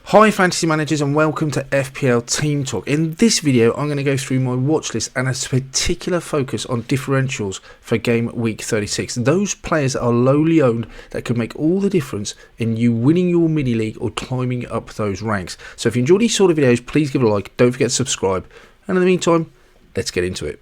Hi fantasy managers and welcome to FPL Team Talk. In this video I'm going to go through my watch list and a particular focus on differentials for game week 36. Those players that are lowly owned that can make all the difference in you winning your mini league or climbing up those ranks. So if you enjoy these sort of videos, please give it a like, don't forget to subscribe, and in the meantime, let's get into it.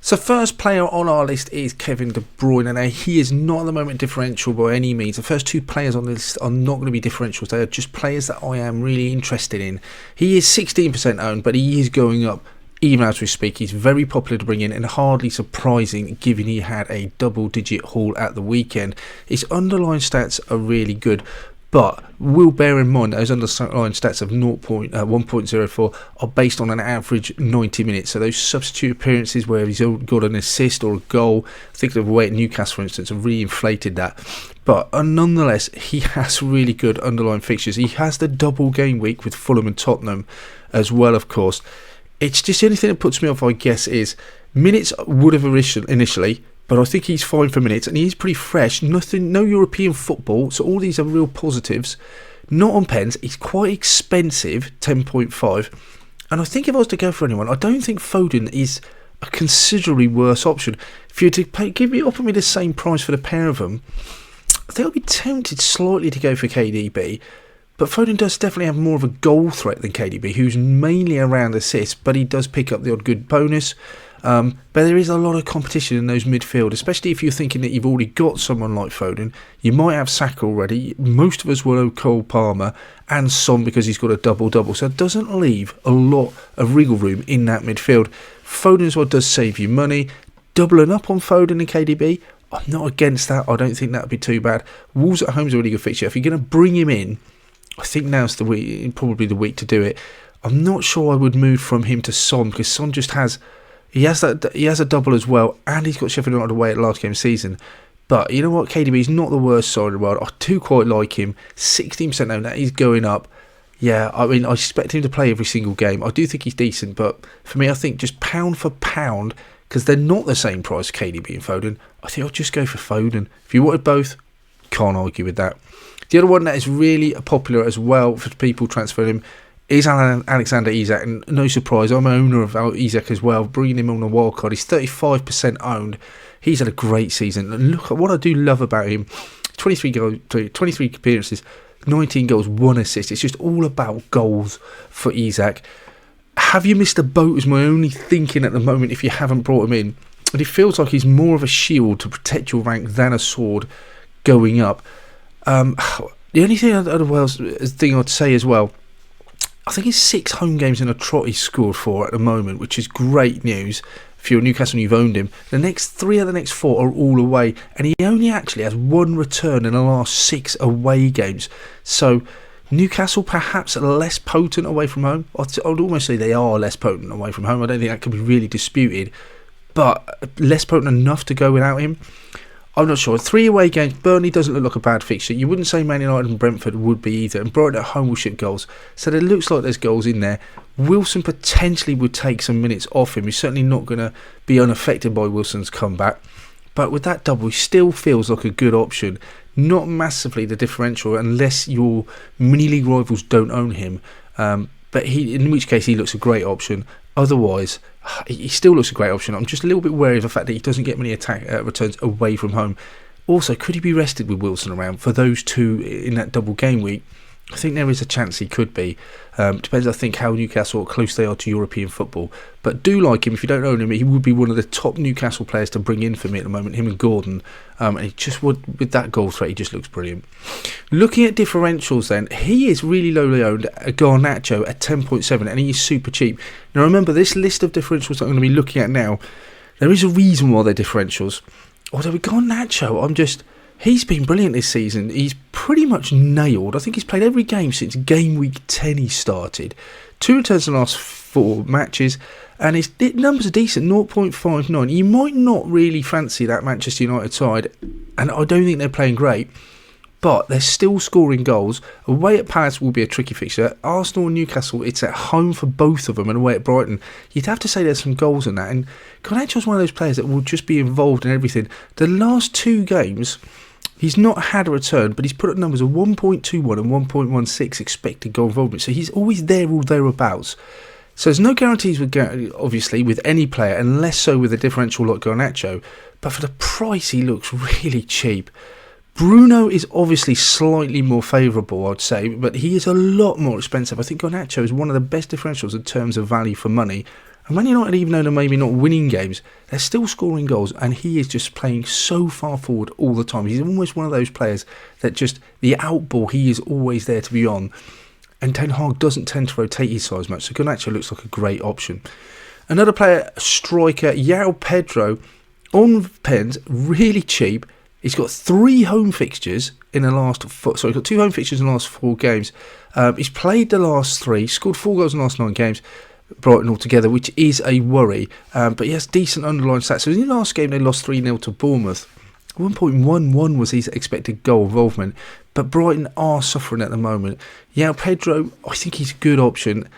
So first player on our list is Kevin De Bruyne. Now he is not at the moment differential by any means. The first two players on the list are not going to be differentials. They are just players that I am really interested in. He is 16% owned, but he is going up even as we speak. He's very popular to bring in and hardly surprising given he had a double-digit haul at the weekend. His underlying stats are really good, but we'll bear in mind those underlying stats of 1.04 are based on an average 90 minutes. So those substitute appearances where he's got an assist or a goal, think of the way at Newcastle for instance, have really inflated that. But nonetheless, he has really good underlying fixtures. He has the double game week with Fulham and Tottenham as well, of course. It's just the only thing that puts me off, I guess, is minutes would have initially, but I think he's fine for minutes and he's pretty fresh. No European football, so all these are real positives. Not on pens, he's quite expensive, 10.5. And I think if I was to go for anyone, I don't think Foden is a considerably worse option. If you were to offer me the same price for the pair of them, I think I'd be tempted slightly to go for KDB. But Foden does definitely have more of a goal threat than KDB, who's mainly around assists, but he does pick up the odd good bonus. But there is a lot of competition in those midfield, especially if you're thinking that you've already got someone like Foden. You might have Saka already. Most of us will have Cole Palmer and Son because he's got a double-double. So it doesn't leave a lot of wriggle room in that midfield. Foden as well does save you money. Doubling up on Foden and KDB, I'm not against that. I don't think that would be too bad. Wolves at home is a really good fixture. If you're going to bring him in, I think now's the week, probably the week to do it. I'm not sure I would move from him to Son because Son just has... He has a double as well, and he's got Sheffield United away at last game of season. But you know what, KDB is not the worst side in the world. I do quite like him. 16% now, that he's going up. Yeah, I mean, I expect him to play every single game. I do think he's decent, but for me, I think just pound for pound, because they're not the same price, KDB and Foden, I think I'll just go for Foden. If you wanted both, can't argue with that. The other one that is really popular as well for people transferring him is Alexander Isak, and no surprise, I'm an owner of Isak as well, bringing him on a wild card. He's 35% owned. He's had a great season, and look at what I do love about him: 23 appearances, 19 goals, 1 assist. It's just all about goals for Isak. Have you missed a boat is my only thinking at the moment if you haven't brought him in, and it feels like he's more of a shield to protect your rank than a sword going up. The only thing I'd say as well, I think it's 6 home games in a trot he's scored for at the moment, which is great news if you're Newcastle and you've owned him. The next 3 of the next 4 are all away, and he only actually has 1 return in the last 6 away games. So Newcastle perhaps less potent away from home. I'd almost say they are less potent away from home. I don't think that can be really disputed, but less potent enough to go without him. I'm not sure. 3 away games. Burnley doesn't look like a bad fixture. You wouldn't say Man United and Brentford would be either. And Brighton at home will ship goals. So it looks like there's goals in there. Wilson potentially would take some minutes off him. He's certainly not going to be unaffected by Wilson's comeback. But with that double, he still feels like a good option. Not massively the differential unless your mini league rivals don't own him. But in which case he looks a great option. Otherwise, he still looks a great option. I'm just a little bit wary of the fact that he doesn't get many attack returns away from home. Also, could he be rested with Wilson around for those 2 in that double game week? I think there is a chance he could be. Depends, I think, how Newcastle close they are to European football. But do like him. If you don't own him, he would be one of the top Newcastle players to bring in for me at the moment, him and Gordon. And he just would, with that goal threat, he just looks brilliant. Looking at differentials then, he is really lowly owned, Garnacho at 10.7, and he is super cheap. Now remember, this list of differentials that I'm going to be looking at now, there is a reason why they're differentials. Although with Garnacho, he's been brilliant this season. He's pretty much nailed. I think he's played every game since game week 10 he started. 2 returns in the last 4 matches, and his numbers are decent, 0.59. You might not really fancy that Manchester United side, and I don't think they're playing great, but they're still scoring goals. Away at Palace will be a tricky fixture. Arsenal and Newcastle, it's at home for both of them, and away at Brighton, you'd have to say there's some goals in that. And Garnacho's one of those players that will just be involved in everything. The last 2 games, he's not had a return, but he's put up numbers of 1.21 and 1.16 expected goal involvement. So he's always there or thereabouts. So there's no guarantees with obviously with any player, and less so with a differential like Garnacho. But for the price, he looks really cheap. Bruno is obviously slightly more favourable, I'd say, but he is a lot more expensive. I think Garnacho is one of the best differentials in terms of value for money. And Man United, even though they're maybe not winning games, they're still scoring goals, and he is just playing so far forward all the time. He's almost one of those players that just, the outball, he is always there to be on. And Ten Hag doesn't tend to rotate his size much, so Garnacho looks like a great option. Another player, striker, João Pedro, on pens, really cheap. He's got 3 home fixtures in the last... Sorry, he's got 2 home fixtures in the last 4 games. He's played the last 3, scored 4 goals in the last 9 games, Brighton altogether, which is a worry. But he has decent underlying stats. So in the last game, they lost 3-0 to Bournemouth. 1.11 was his expected goal involvement. But Brighton are suffering at the moment. João Pedro, I think he's a good option.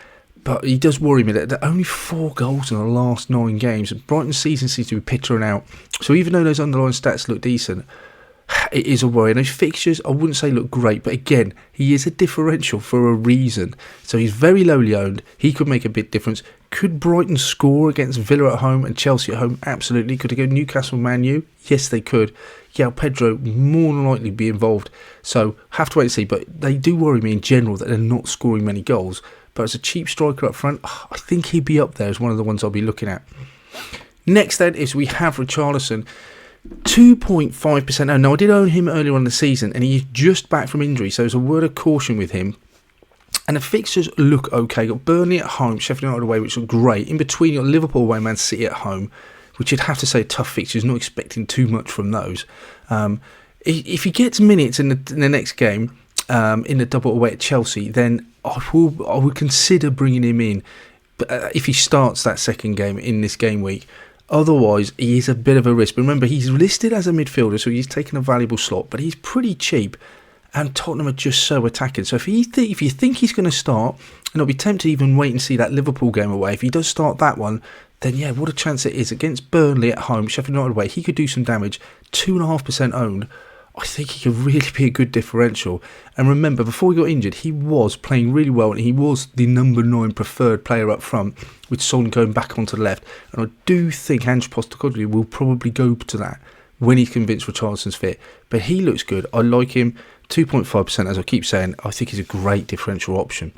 But he does worry me that there are only 4 goals in the last 9 games. Brighton's season seems to be petering out. So even though those underlying stats look decent, it is a worry. And those fixtures, I wouldn't say look great. But again, he is a differential for a reason. So he's very lowly owned. He could make a big difference. Could Brighton score against Villa at home and Chelsea at home? Absolutely. Could they go Newcastle, Man U? Yes, they could. João Pedro more than likely be involved. So have to wait and see. But they do worry me in general that they're not scoring many goals. But as a cheap striker up front, I think he'd be up there as one of the ones I'll be looking at. Next then is we have Richarlison, 2.5% owned. Now I did own him earlier on in the season, and he's just back from injury, so there's a word of caution with him. And the fixtures look okay. Got Burnley at home, Sheffield United away, which look great. In between, you've got Liverpool away, Man City at home, which you'd have to say tough fixtures. Not expecting too much from those. If he gets minutes in the next game, in the double away at Chelsea, then I would consider bringing him in if he starts that second game in this game week. Otherwise, he is a bit of a risk. But remember, he's listed as a midfielder, so he's taken a valuable slot, but he's pretty cheap, and Tottenham are just so attacking. So if you think he's going to start, and I'll be tempted to even wait and see that Liverpool game away, if he does start that one, then yeah, what a chance it is. Against Burnley at home, Sheffield United away, he could do some damage. 2.5% owned. I think he could really be a good differential. And remember, before he got injured, he was playing really well, and he was the number 9 preferred player up front, with Son going back onto the left. And I do think Ange Postecoglou will probably go to that when he's convinced Richarlison's fit. But he looks good. I like him. 2.5%, as I keep saying. I think he's a great differential option.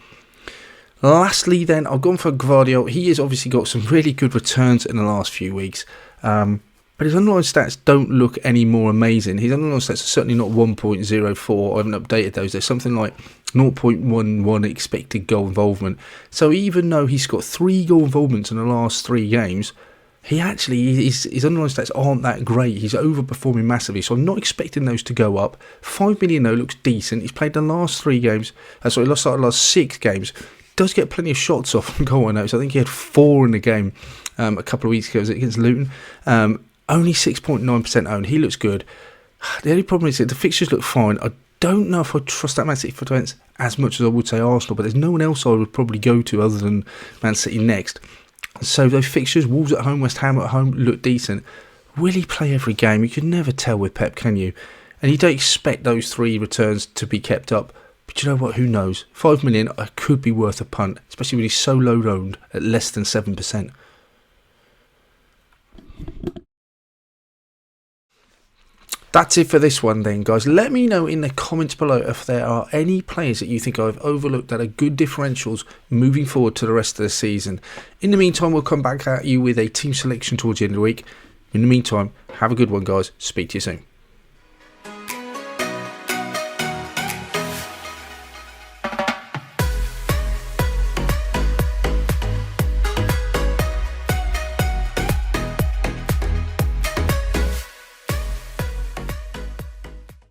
Lastly then, I've gone for Gvardiol. He has obviously got some really good returns in the last few weeks. But his underlying stats don't look any more amazing. His underlying stats are certainly not 1.04. I haven't updated those. There's something like 0.11 expected goal involvement. So even though he's got 3 goal involvements in the last 3 games, he actually, his underlying stats aren't that great. He's overperforming massively. So I'm not expecting those to go up. 5 million though looks decent. He's played the last 3 games. The last 6 games. Does get plenty of shots off and goal, I know. So I think he had 4 in the game a couple of weeks ago. Was it against Luton? Only 6.9% owned. He looks good. The only problem is that the fixtures look fine. I don't know if I trust that Man City defence as much as I would say Arsenal, but there's no one else I would probably go to other than Man City next. So those fixtures, Wolves at home, West Ham at home, look decent. Will he play every game? You can never tell with Pep, can you? And you don't expect those 3 returns to be kept up. But you know what? Who knows? 5 million could be worth a punt, especially when he's so low owned at less than 7%. That's it for this one then, guys. Let me know in the comments below if there are any players that you think I've overlooked that are good differentials moving forward to the rest of the season. In the meantime, we'll come back at you with a team selection towards the end of the week. In the meantime, have a good one, guys. Speak to you soon.